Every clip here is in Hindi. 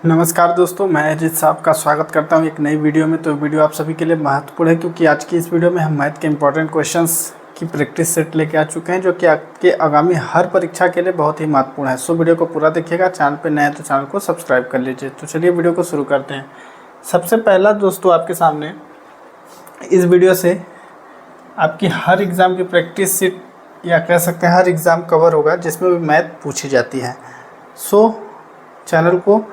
नमस्कार दोस्तों, मैं अजीत साहब का स्वागत करता हूं एक नई वीडियो में। तो वीडियो आप सभी के लिए महत्वपूर्ण है क्योंकि आज की इस वीडियो में हम मैथ के इंपॉर्टेंट क्वेश्चंस की प्रैक्टिस सेट लेके आ चुके हैं जो कि आपके आगामी हर परीक्षा के लिए बहुत ही महत्वपूर्ण है। सो वीडियो को पूरा देखिएगा। चैनल पर नए हैं तो चैनल को सब्सक्राइब कर लीजिए। तो चलिए वीडियो को शुरू करते हैं। सबसे पहला दोस्तों, आपके सामने इस वीडियो से आपकी हर एग्ज़ाम की प्रैक्टिस सेट या कह सकते हैं हर एग्ज़ाम कवर होगा जिसमें भी मैथ पूछी जाती है। सो चैनल को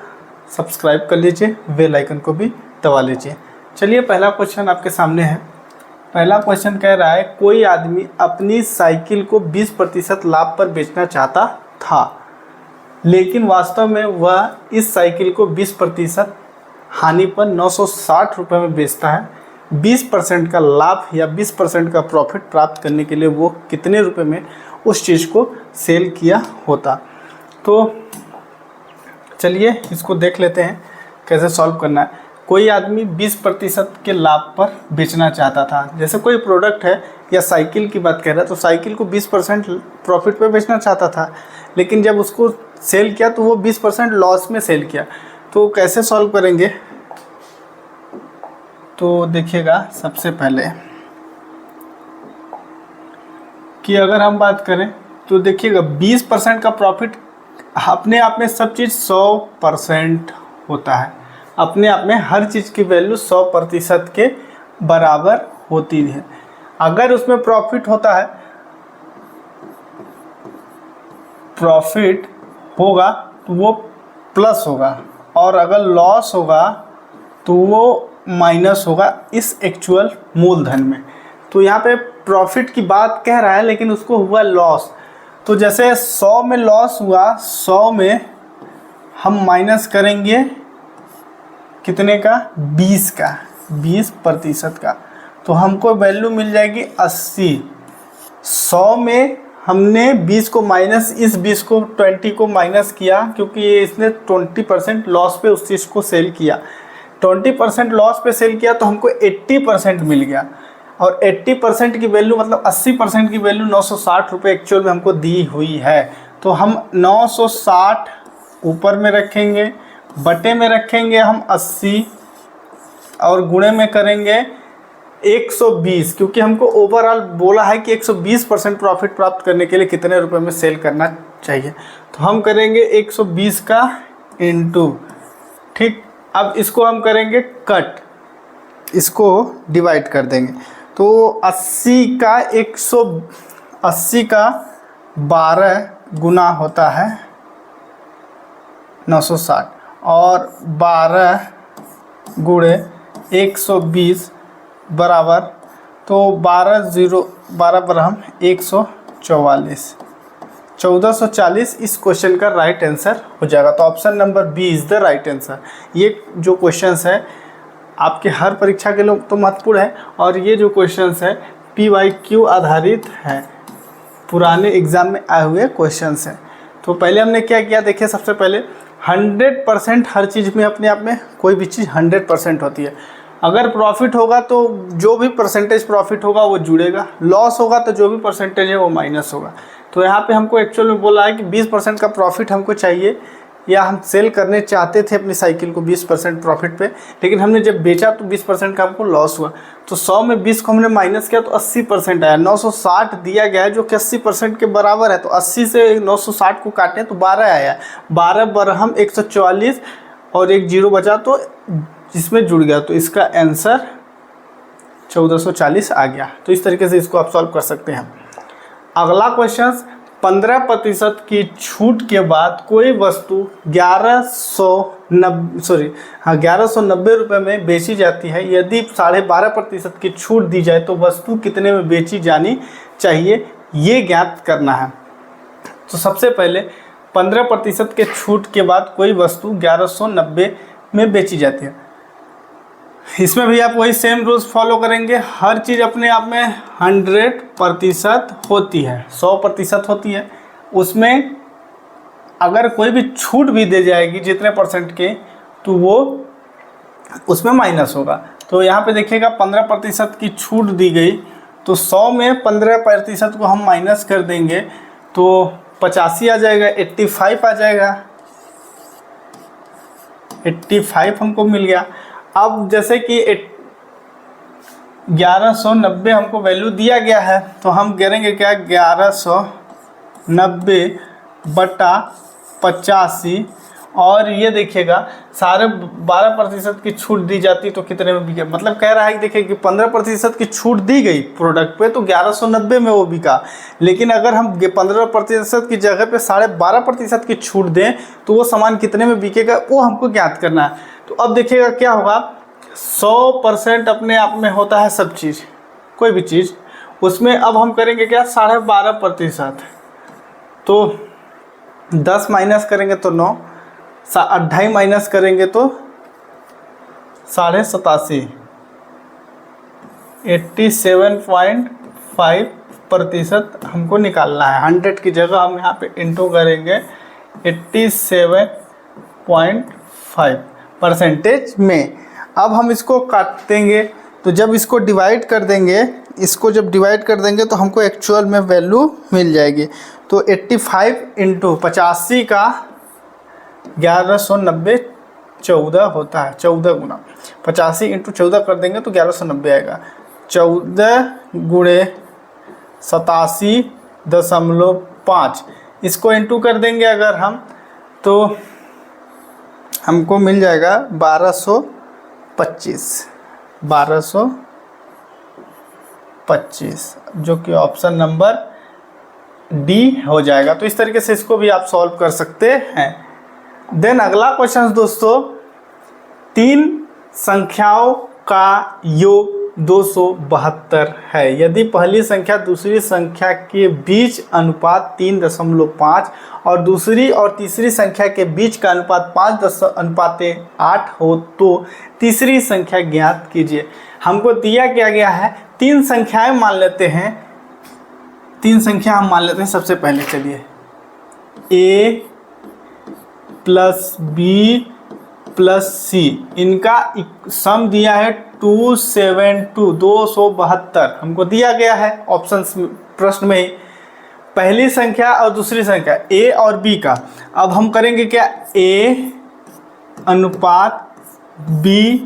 सब्सक्राइब कर लीजिए, बेल आइकन को भी दबा लीजिए। चलिए पहला क्वेश्चन आपके सामने है। पहला क्वेश्चन कह रहा है कोई आदमी अपनी साइकिल को 20% लाभ पर बेचना चाहता था, लेकिन वास्तव में वह इस साइकिल को 20% हानि पर 960 रुपये में बेचता है। 20% का लाभ या 20% का प्रॉफिट प्राप्त करने के लिए वो कितने रुपए में उस चीज़ को सेल किया होता। तो चलिए इसको देख लेते हैं कैसे सॉल्व करना है। कोई आदमी 20% के लाभ पर बेचना चाहता था। जैसे कोई प्रोडक्ट है या साइकिल की बात कर रहा है तो साइकिल को 20% प्रॉफिट पे बेचना चाहता था, लेकिन जब उसको सेल किया तो वो 20% लॉस में सेल किया। तो कैसे सॉल्व करेंगे, तो देखिएगा सबसे पहले कि अगर हम बात करें तो देखिएगा 20% का प्रॉफिट अपने आप में सब चीज़ 100% होता है। अपने आप में हर चीज़ की वैल्यू 100% के बराबर होती है। अगर उसमें प्रॉफिट होता है, प्रॉफिट होगा तो वो प्लस होगा, और अगर लॉस होगा तो वो माइनस होगा इस एक्चुअल मूलधन में। तो यहाँ पे प्रॉफिट की बात कह रहा है लेकिन उसको हुआ लॉस। तो जैसे 100 में लॉस हुआ, 100 में हम माइनस करेंगे कितने का, 20 का, 20% का, तो हमको वैल्यू मिल जाएगी 80। 100 में हमने 20 को माइनस, इस 20 को 20 को माइनस किया क्योंकि ये इसने 20% लॉस पे उस चीज़ को सेल किया। 20% लॉस पे सेल किया तो हमको 80% मिल गया, और 80% की वैल्यू मतलब 80% की वैल्यू 960 रुपये एक्चुअल में हमको दी हुई है। तो हम 960 ऊपर में रखेंगे, बटे में रखेंगे हम 80, और गुणे में करेंगे 120, क्योंकि हमको ओवरऑल बोला है कि 120% प्रॉफिट प्राप्त करने के लिए कितने रुपए में सेल करना चाहिए। तो हम करेंगे 120 का इंटू, ठीक। अब इसको हम करेंगे कट, इसको डिवाइड कर देंगे। तो 80 का 180 का 12 गुना होता है 960, और 12 गुणे 120 बराबर, तो 12 बराबर 144, 1440 इस क्वेश्चन का राइट आंसर हो जाएगा। तो option number B is the right answer. ये जो क्वेश्चंस है आपके हर परीक्षा के लिए तो महत्वपूर्ण है, और ये जो क्वेश्चंस है PYQ आधारित है, पुराने एग्जाम में आए हुए क्वेश्चंस हैं। तो पहले हमने क्या किया, देखिए सबसे पहले 100% हर चीज़ में अपने आप में कोई भी चीज़ 100% होती है। अगर प्रॉफिट होगा तो जो भी परसेंटेज प्रॉफिट होगा वो जुड़ेगा, लॉस होगा तो जो भी परसेंटेज है वो माइनस होगा। तो यहाँ पे हमको एक्चुअल में बोला है कि 20% का प्रॉफिट हमको चाहिए, या हम सेल करने चाहते थे अपनी साइकिल को 20% प्रॉफिट पे, लेकिन हमने जब बेचा तो 20% का हमको लॉस हुआ। तो 100 में 20 को हमने माइनस किया तो 80% आया। 960 दिया गया है जो कि 80% के बराबर है, तो 80 से 960 को काटें तो 12 आया। 12 बरहम 144, और एक जीरो बचा तो जिसमें जुड़ गया, तो इसका आंसर 1440 आ गया। तो इस तरीके से इसको आप सॉल्व कर सकते हैं। अगला क्वेश्चन, 15% की छूट के बाद कोई वस्तु 1190 रुपये में बेची जाती है। यदि 12.5% की छूट दी जाए तो वस्तु कितने में बेची जानी चाहिए, ये ज्ञात करना है। तो सबसे पहले 15% के छूट के बाद कोई वस्तु 1190 में बेची जाती है। इसमें भी आप वही सेम रूल्स फॉलो करेंगे। हर चीज़ अपने आप में 100% होती है, 100% होती है। उसमें अगर कोई भी छूट भी दे जाएगी जितने परसेंट के, तो वो उसमें माइनस होगा। तो यहाँ पे देखिएगा 15% की छूट दी गई, तो 100 में 15% को हम माइनस कर देंगे तो 85 आ जाएगा, 85 आ जाएगा। 85 हमको मिल गया। अब जैसे कि 1190 हमको वैल्यू दिया गया है, तो हम करेंगे क्या, 1190/85, और ये देखिएगा सारे 12% की छूट दी जाती तो कितने में बिके, मतलब कह रहा है कि देखिए कि 15% की छूट दी गई प्रोडक्ट पे तो 1190 में वो बिका, लेकिन अगर हम 15% की जगह पे 12.5% की छूट दें तो वो सामान कितने में बिकेगा वो हमको ज्ञात करना है। तो अब देखिएगा क्या होगा, 100% अपने आप में होता है सब चीज़, कोई भी चीज़, उसमें अब हम करेंगे क्या, 12.5%, तो 10 माइनस करेंगे तो 9, 2.5 माइनस करेंगे तो 87.5, 87.5% हमको निकालना है। 100 की जगह हम यहाँ पे इंटू करेंगे 87.5% में। अब हम इसको काट देंगे, तो जब इसको डिवाइड कर देंगे, इसको जब डिवाइड कर देंगे तो हमको एक्चुअल में वैल्यू मिल जाएगी। तो 85 इंटू 85 का 1190 14 होता है, 14 गुना 85 इंटू 14 कर देंगे तो 1190 आएगा। 14 गुणे 87.5, इसको इंटू कर देंगे अगर हम, तो हमको मिल जाएगा 1225, जो कि ऑप्शन नंबर डी हो जाएगा। तो इस तरीके से इसको भी आप सॉल्व कर सकते हैं। देन अगला क्वेश्चन दोस्तों, 3 संख्याओं का योग 272 है। यदि पहली संख्या दूसरी संख्या के बीच अनुपात 3.5 और दूसरी और तीसरी संख्या के बीच का अनुपात 5:8 हो तो तीसरी संख्या ज्ञात कीजिए। हमको दिया क्या गया है, 3 संख्याएं मान लेते हैं, 3 संख्या हम मान लेते हैं। सबसे पहले चलिए a प्लस बी प्लस सी, इनका सम दिया है 272 हमको दिया गया है ऑप्शन प्रश्न में ही। पहली संख्या और दूसरी संख्या a और b का, अब हम करेंगे क्या, a अनुपात b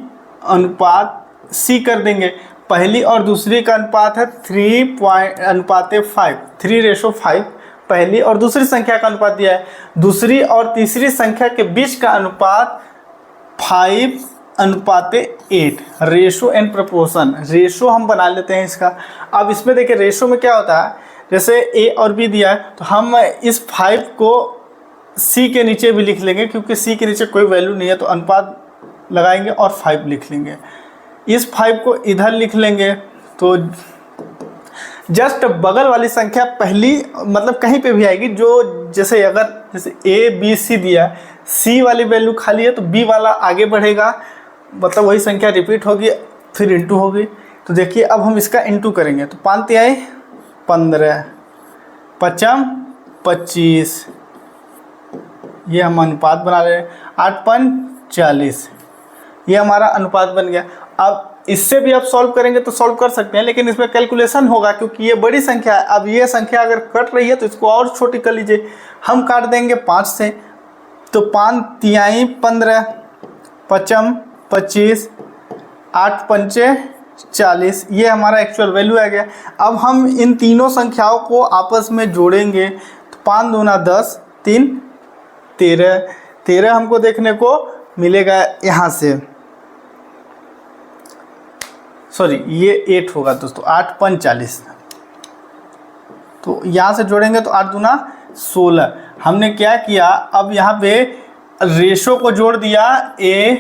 अनुपात c कर देंगे। पहली और दूसरी का अनुपात है 3:5, 3:5 पहली और दूसरी संख्या का अनुपात दिया है। दूसरी और तीसरी संख्या के बीच का अनुपात 5:8, रेशो एंड प्रपोर्शन, रेशो हम बना लेते हैं इसका। अब इसमें देखिए रेशो में क्या होता है, जैसे a और b दिया है तो हम इस 5 को c के नीचे भी लिख लेंगे, क्योंकि c के नीचे कोई वैल्यू नहीं है तो अनुपात लगाएंगे और 5 लिख लेंगे। इस 5 को इधर लिख लेंगे, तो जस्ट बगल वाली संख्या पहली मतलब कहीं पे भी आएगी, जो जैसे अगर जैसे a b c दिया है, c वाली वैल्यू खाली है तो b वाला आगे बढ़ेगा, मतलब वही संख्या रिपीट होगी फिर इंटू होगी। तो देखिए अब हम इसका इंटू करेंगे तो 5 तिहाई 15, 5 25, ये हम अनुपात बना रहे हैं। 8 5 40, ये हमारा अनुपात बन गया। अब इससे भी आप सॉल्व करेंगे तो सॉल्व कर सकते हैं, लेकिन इसमें कैलकुलेशन होगा क्योंकि ये बड़ी संख्या है। अब ये संख्या अगर कट रही है तो इसको और छोटी कर लीजिए। हम काट देंगे 5 से, तो 5 तिहाई 15, 5 25, 8 5 40, ये हमारा एक्चुअल वैल्यू आ गया। अब हम इन तीनों संख्याओं को आपस में जोड़ेंगे तो 5 दूना 10, 3 13 हमको देखने को मिलेगा यहाँ से, सॉरी ये 8 होगा दोस्तों, 8 5 40, तो यहाँ से जोड़ेंगे तो 8 दूना 16। हमने क्या किया, अब यहाँ पे रेशो को जोड़ दिया, a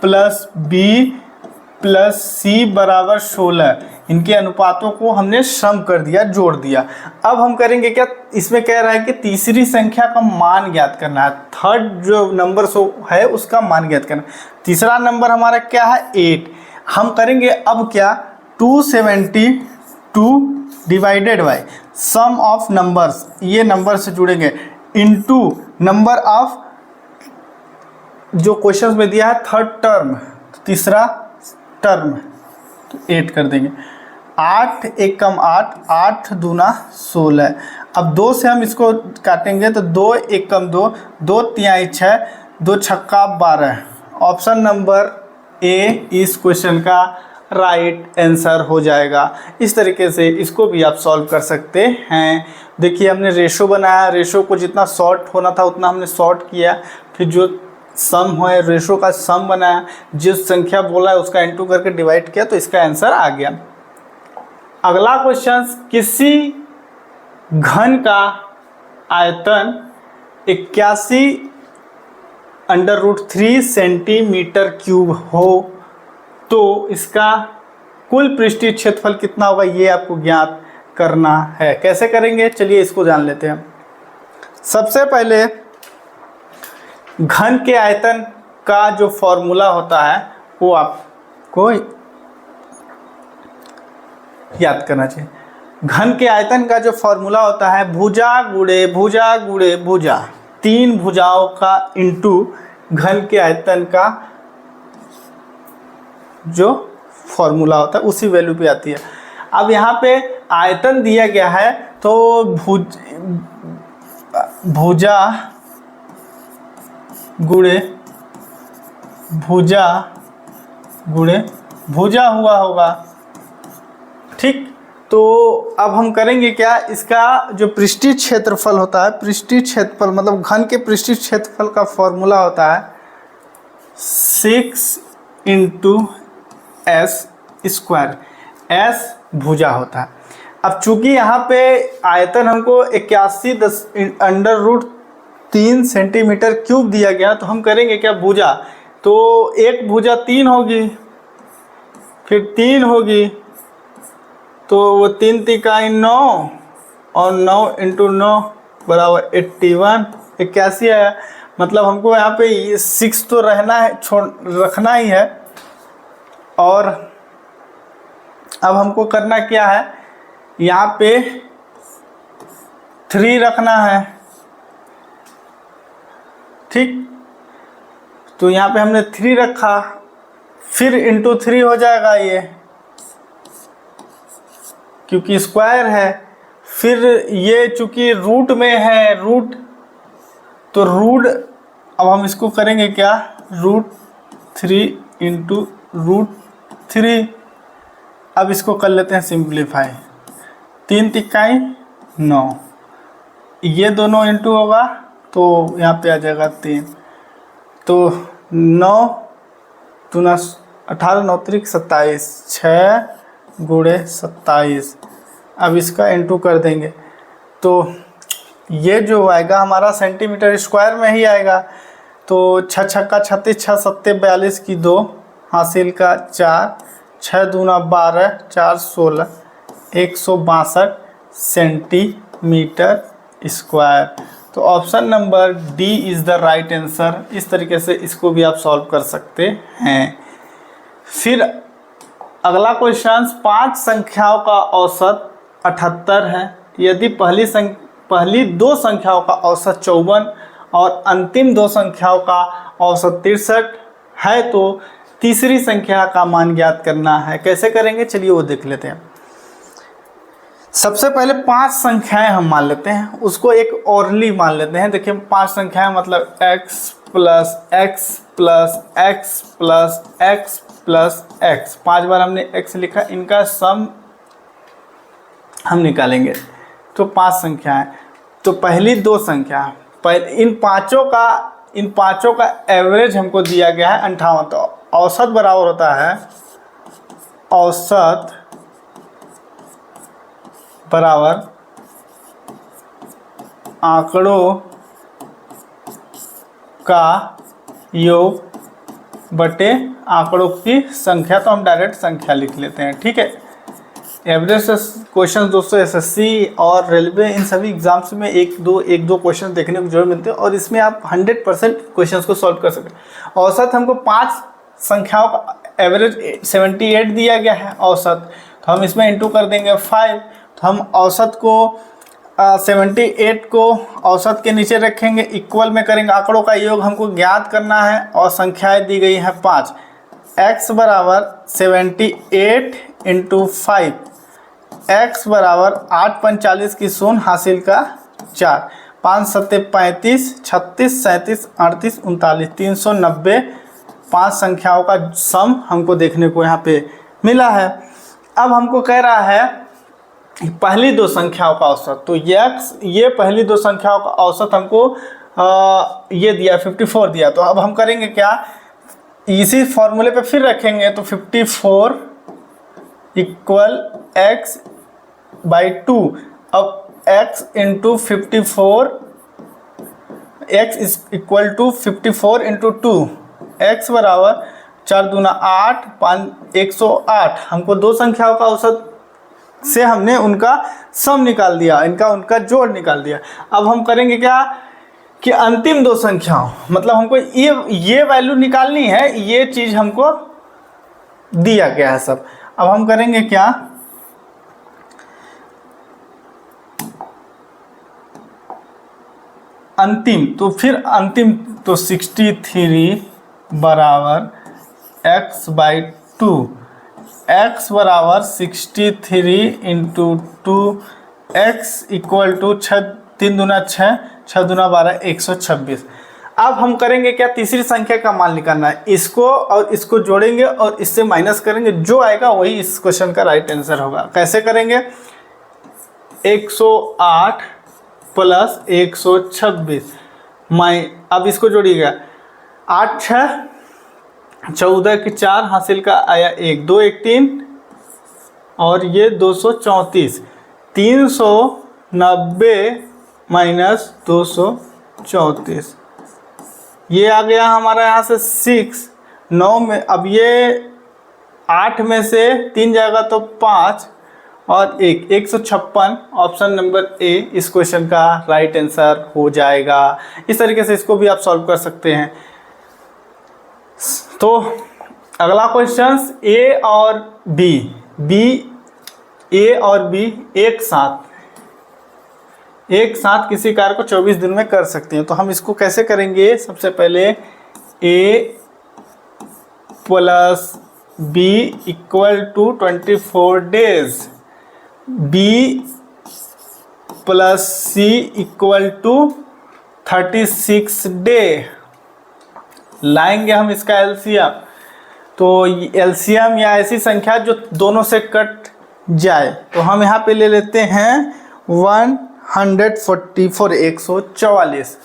plus b plus c बराबर 16, इनके अनुपातों को हमने सम कर दिया, जोड़ दिया। अब हम करेंगे क्या, इसमें कह रहा है कि तीसरी संख्या का मान ज्ञात करना है, थर्ड जो नंबर है उसका मान ज्ञात करना। तीसरा नंबर हमारा क्या है 8। हम करेंगे अब क्या, 272 divided by sum of numbers, ये नंबर से जुड़ेंगे, इनटू नंबर ऑफ जो क्वेश्चन में दिया है थर्ड टर्म, तीसरा टर्म, तो 8 कर देंगे। 8 1 कम 8, 8 दूना 16। अब 2 से हम इसको काटेंगे तो 2 1 कम 2, 2 तिहाई 6, 2 छक्का 12। ऑप्शन नंबर ए इस क्वेश्चन का राइट आंसर हो जाएगा। इस तरीके से इसको भी आप सॉल्व कर सकते हैं। देखिए हमने रेशो बनाया, रेशो को जितना शॉर्ट होना था उतना हमने शॉर्ट किया, फिर जो सम है रेशो का सम बनाया, जिस संख्या बोला है उसका इंटू करके डिवाइड किया तो इसका आंसर आ गया। अगला क्वेश्चन, किसी घन का आयतन 81√3 सेंटीमीटर क्यूब हो तो इसका कुल पृष्ठीय क्षेत्रफल कितना होगा, ये आपको ज्ञात करना है। कैसे करेंगे, चलिए इसको जान लेते हैं। सबसे पहले घन के आयतन का जो फॉर्मूला होता है वो आपको याद करना चाहिए। घन के आयतन का जो फॉर्मूला होता है भुजा गुणे भुजा गुणे भुजा, 3 भुजाओं का इंटू घन के आयतन का जो फॉर्मूला होता है उसी वैल्यू पे आती है। अब यहाँ पे आयतन दिया गया है तो भुजा गुणे भुजा गुणे भुजा हुआ होगा, ठीक। तो अब हम करेंगे क्या, इसका जो पृष्ठीय क्षेत्रफल होता है, पृष्ठीय क्षेत्रफल मतलब घन के पृष्ठीय क्षेत्रफल का फॉर्मूला होता है 6 × s²। s भुजा होता है। अब चूंकि यहाँ पे आयतन हमको 81√3 सेंटीमीटर क्यूब दिया गया तो हम करेंगे क्या, भुजा, तो एक भुजा 3 होगी, फिर 3 होगी, तो वो 3 तिका 9 और 9 × 9 बराबर 81, 81 है। मतलब हमको यहाँ पे 6 तो रहना है, रखना ही है। और अब हमको करना क्या है, यहाँ पे 3 रखना है, ठीक। तो यहाँ पे हमने 3 रखा, फिर इंटू 3 हो जाएगा ये, क्योंकि स्क्वायर है। फिर ये चूंकि रूट में है, रूट, तो रूट, अब हम इसको करेंगे क्या, √3 × √3। अब इसको कर लेते हैं सिंप्लीफाई, 3 तिक्काई 9, ये दोनों इंटू होगा तो यहाँ पे आ जाएगा 3, तो 9 दूना 18, 9 त्रिक 27, 6 × 27। अब इसका इंटू कर देंगे तो ये जो आएगा हमारा सेंटीमीटर स्क्वायर में ही आएगा। तो 6 छक्का 36, 6 सत्ते 42 की 2 हासिल का 4, 6 दूना 12, 4 16, 162 सेंटीमीटर स्क्वायर। तो option number D is the right answer. इस तरीके से इसको भी आप सॉल्व कर सकते हैं। फिर अगला क्वेश्चन, 5 संख्याओं का औसत 78 है। यदि पहली 2 संख्याओं का औसत 54 और अंतिम 2 संख्याओं का औसत 63 है तो तीसरी संख्या का मान ज्ञात करना है। कैसे करेंगे, चलिए वो देख लेते हैं। सबसे पहले 5 संख्याएं हम मान लेते हैं, उसको एक औरली मान लेते हैं। देखिए 5 संख्याएं मतलब x plus x plus x plus x plus x, 5 बार हमने x लिखा, इनका सम हम निकालेंगे तो 5 संख्याएं। तो पहली 2 संख्या, इन पाँचों का एवरेज हमको दिया गया है 58। तो औसत बराबर होता है, औसत बराबर आंकड़ों का योग बटे आंकड़ों की संख्या। तो हम डायरेक्ट संख्या लिख लेते हैं, ठीक है। एवरेज क्वेश्चन दोस्तों एसएससी और रेलवे इन सभी एग्जाम्स में एक दो क्वेश्चन देखने को जरूर मिलते हैं और इसमें आप 100% क्वेश्चंस को सॉल्व कर सकते हैं। औसत हमको 5 संख्याओं का एवरेज 78 दिया गया है औसत, तो हम इसमें इंटू कर देंगे 5। तो हम औसत को 78 को औसत के नीचे रखेंगे, इक्वल में करेंगे, आंकड़ों का योग हमको ज्ञात करना है और संख्याएं दी गई हैं 5। x बराबर 78 × 5, x बराबर 8 45 की 0 हासिल का 4, 5 सत्ते 35, 36, 37, 38, 39, 390 5 संख्याओं का सम हमको देखने को यहाँ पे मिला है। अब हमको कह रहा है पहली दो संख्याओं का औसत, तो ये पहली दो संख्याओं का औसत हमको ये दिया 54 दिया। तो अब हम करेंगे क्या, इसी फॉर्मूले पे फिर रखेंगे, तो 54 इक्वल x बाई 2। अब x into 54, x is equal to 54 into 2, x बराबर 4 दूना 8, 5 108। हमको दो संख्याओं का औसत से हमने उनका सम निकाल दिया, उनका जोड़ निकाल दिया। अब हम करेंगे क्या कि अंतिम दो संख्याओं, मतलब हमको ये वैल्यू निकालनी है, ये चीज़ हमको दिया गया है सब। अब हम करेंगे क्या, अंतिम, तो फिर अंतिम तो 63 बराबर x बाई 2, x बराबर 63 इंटू 2, x इक्वल टू 3 दूना 6, 6 दूना 12, 126। अब हम करेंगे क्या, तीसरी संख्या का मान निकालना है, इसको और इसको जोड़ेंगे और इससे माइनस करेंगे, जो आएगा वही इस क्वेश्चन का राइट आंसर होगा। कैसे करेंगे, 108 प्लस 126 अब इसको जोड़िएगा, 8 6 14 की 4 हासिल का आया 1, 2 1 3 और ये 234, 390 माइनस 234, ये आ गया हमारा यहाँ से 6 9 में। अब ये 8 में से 3 जाएगा तो 5 और 1, 156 ऑप्शन नंबर ए इस क्वेश्चन का राइट आंसर हो जाएगा। इस तरीके से इसको भी आप सॉल्व कर सकते हैं। तो अगला क्वेश्चन ए और बी एक साथ किसी कार्य को 24 दिन में कर सकते हैं। तो हम इसको कैसे करेंगे, सबसे पहले A plus B equal to 24 days, B plus C equal to 36 day. लाएंगे हम इसका एलसीएम, तो एलसीएम या ऐसी संख्या जो दोनों से कट जाए, तो हम यहाँ पे ले लेते हैं 144, 144,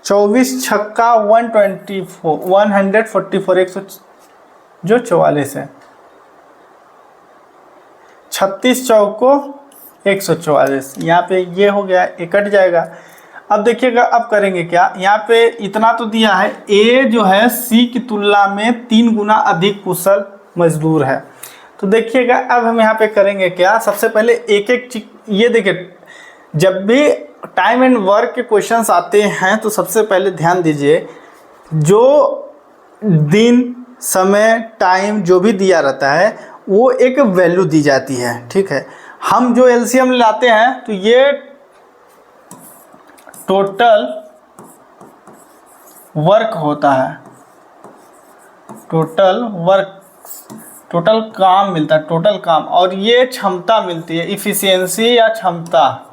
24 छक्का 144 जो 44 है, 36 चौको 144, यहाँ पे ये हो गया, ये कट जाएगा। अब देखिएगा अब करेंगे क्या, यहाँ पे इतना तो दिया है, ए जो है सी की तुलना में 3 गुना अधिक कुशल मजदूर है। तो देखिएगा अब हम यहाँ पे करेंगे क्या, सबसे पहले एक एक चीज, ये देखिए जब भी टाइम एंड वर्क के क्वेश्चंस आते हैं तो सबसे पहले ध्यान दीजिए, जो दिन समय टाइम जो भी दिया रहता है वो एक वैल्यू दी जाती है, ठीक है। हम जो एलसीएम लाते हैं तो ये टोटल वर्क होता है, टोटल काम मिलता है, टोटल काम, और ये क्षमता मिलती है, इफिशियंसी या क्षमता।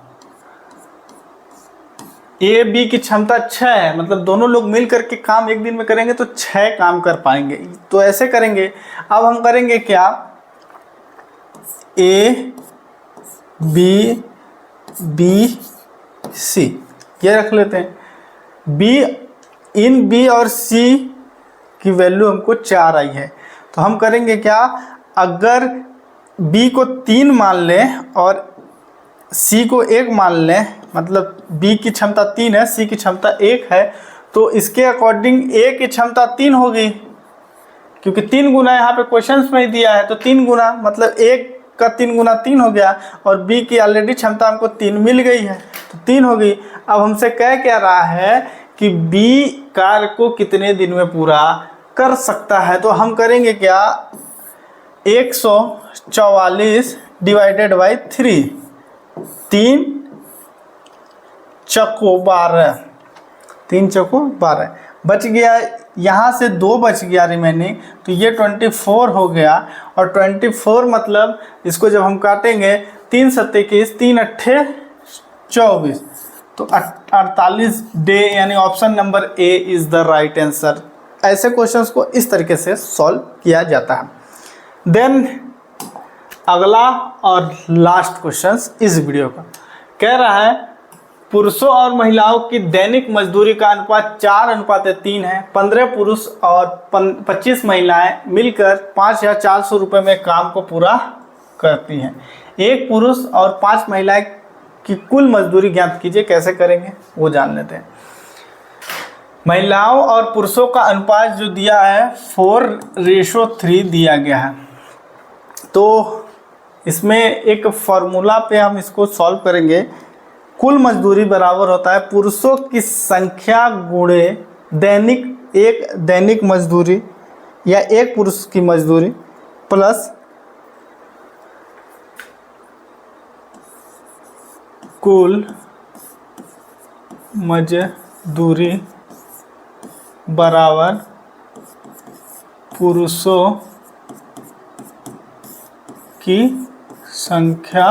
ए बी की क्षमता 6 है, मतलब दोनों लोग मिल करके काम एक दिन में करेंगे तो 6 काम कर पाएंगे। तो ऐसे करेंगे। अब हम करेंगे क्या, ए बी सी ये रख लेते हैं। इन बी और सी की वैल्यू हमको 4 आई है, तो हम करेंगे क्या, अगर बी को 3 मान लें और सी को 1 मान लें, मतलब बी की क्षमता 3 है, सी की क्षमता 1 है, तो इसके अकॉर्डिंग ए की क्षमता 3 होगी, क्योंकि 3 गुना यहाँ पे क्वेश्चंस में ही दिया है, तो 3 गुना मतलब 1 का 3 गुना 3 हो गया, और बी की ऑलरेडी क्षमता हमको 3 मिल गई है तो 3 हो गई। अब हमसे कह रहा है कि बी कार्य को कितने दिन में पूरा कर सकता है, तो हम करेंगे क्या, 144 डिवाइडेड बाई 3, 3 चौको 12, 3 चौको 12 बच गया यहाँ से 2 बच गया रिमेनिंग, तो ये 24 हो गया। और 24 मतलब इसको जब हम काटेंगे 3 7 21, 3 8 24, तो 48 डे, यानी option number A is the right answer. ऐसे क्वेश्चंस को इस तरीके से सॉल्व किया जाता है। देन अगला और लास्ट क्वेश्चंस इस वीडियो का कह रहा है, पुरुषों और महिलाओं की दैनिक मजदूरी का अनुपात 4:3 है। 15 पुरुष और 25 महिलाएं मिलकर 5,400 रुपये में काम को पूरा करती हैं। एक पुरुष और 5 महिलाएं की कुल मजदूरी ज्ञात कीजिए। कैसे करेंगे वो जान लेते हैं। महिलाओं और पुरुषों का अनुपात जो दिया है 4:3 दिया गया है। तो इसमें एक फॉर्मूला पे हम इसको सॉल्व करेंगे। कुल मजदूरी बराबर होता है पुरुषों की संख्या गुणे एक दैनिक मजदूरी या एक पुरुष की मजदूरी प्लस कुल मजदूरी बराबर पुरुषों की संख्या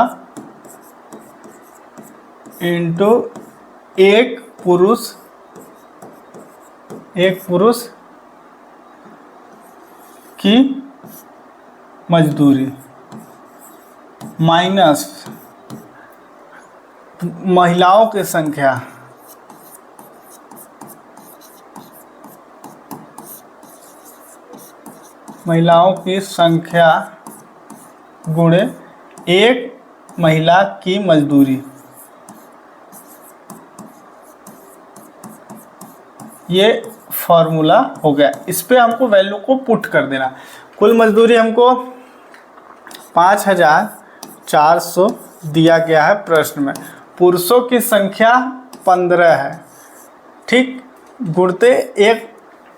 इंटू एक पुरुष की मजदूरी माइनस महिलाओं की संख्या गुणे एक महिला की मजदूरी। ये फॉर्मूला हो गया। इस पे हमको वैल्यू को पुट कर देना। कुल मजदूरी हमको 5,400 दिया गया है प्रश्न में। पुरुषों की संख्या 15 है, ठीक, गुणते एक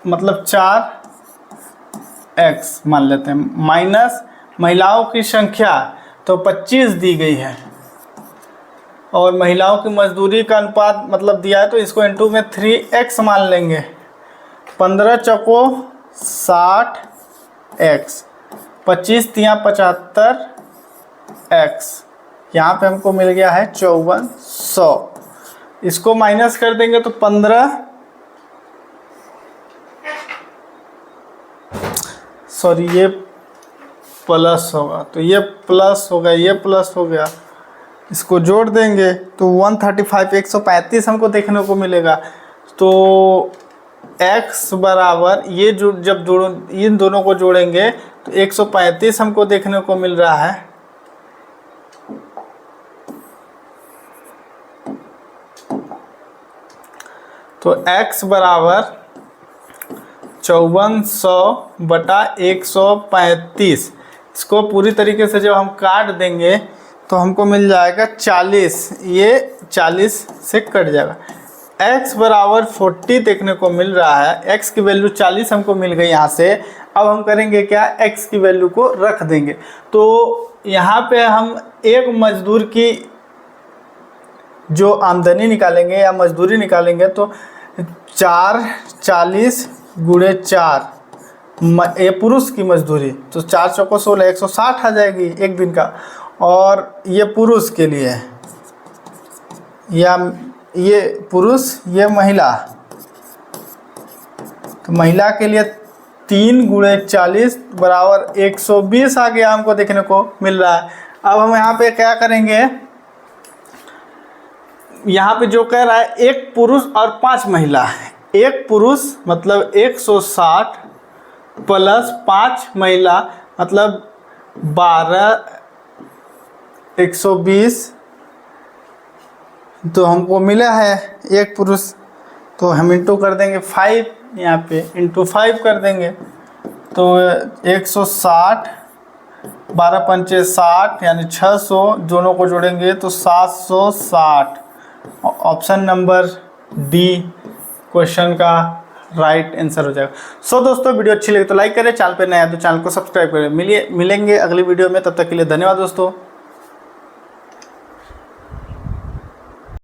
मतलब 4x मान लेते हैं, माइनस महिलाओं की संख्या तो 25 दी गई है और महिलाओं की मजदूरी का अनुपात मतलब दिया है, तो इसको इंटू में 3x मान लेंगे। 15 चौको 60x, 25 तिया 75x, यहाँ पे हमको मिल गया है 5400। इसको माइनस कर देंगे तो 15 सॉरी ये प्लस होगा, तो ये प्लस होगा, ये प्लस हो गया। इसको जोड़ देंगे तो 135 135 हमको देखने को मिलेगा। तो x बराबर ये जो जब इन दोनों को जोड़ेंगे तो 135 हमको देखने को मिल रहा है। तो x बराबर 5400/135। इसको पूरी तरीके से जब हम काट देंगे तो हमको मिल जाएगा 40, ये 40 से कट जाएगा। x बराबर 40 देखने को मिल रहा है। x की वैल्यू 40 हमको मिल गई यहाँ से। अब हम करेंगे क्या, x की वैल्यू को रख देंगे। तो यहाँ पे हम एक मजदूर की जो आमदनी निकालेंगे या मजदूरी निकालेंगे तो 40 गुणे 4 ये पुरुष की मजदूरी, तो 4 चौको 16 160 आ जाएगी एक दिन का। और ये पुरुष के लिए या ये पुरुष ये महिला, तो महिला के लिए 3 गुणे 40 बराबर 120 आ गया हमको देखने को मिल रहा है। अब हम यहाँ पे क्या करेंगे, यहाँ पे जो कह रहा है एक पुरुष और 5 महिला, एक पुरुष मतलब 160 प्लस 5 महिला मतलब 12 120, तो हमको मिला है एक पुरुष, तो हम इंटू कर देंगे 5, यहाँ पे इंटू 5 कर देंगे तो 160 12 पंचे 60 यानी 600, दोनों को जोड़ेंगे तो 760। ऑप्शन नंबर डी क्वेश्चन का राइट आंसर हो जाएगा। सो दोस्तों वीडियो अच्छी लगी तो लाइक करें, चैनल पे नया है तो चैनल को सब्सक्राइब करें। मिलेंगे अगली वीडियो में, तब तक के लिए धन्यवाद दोस्तों।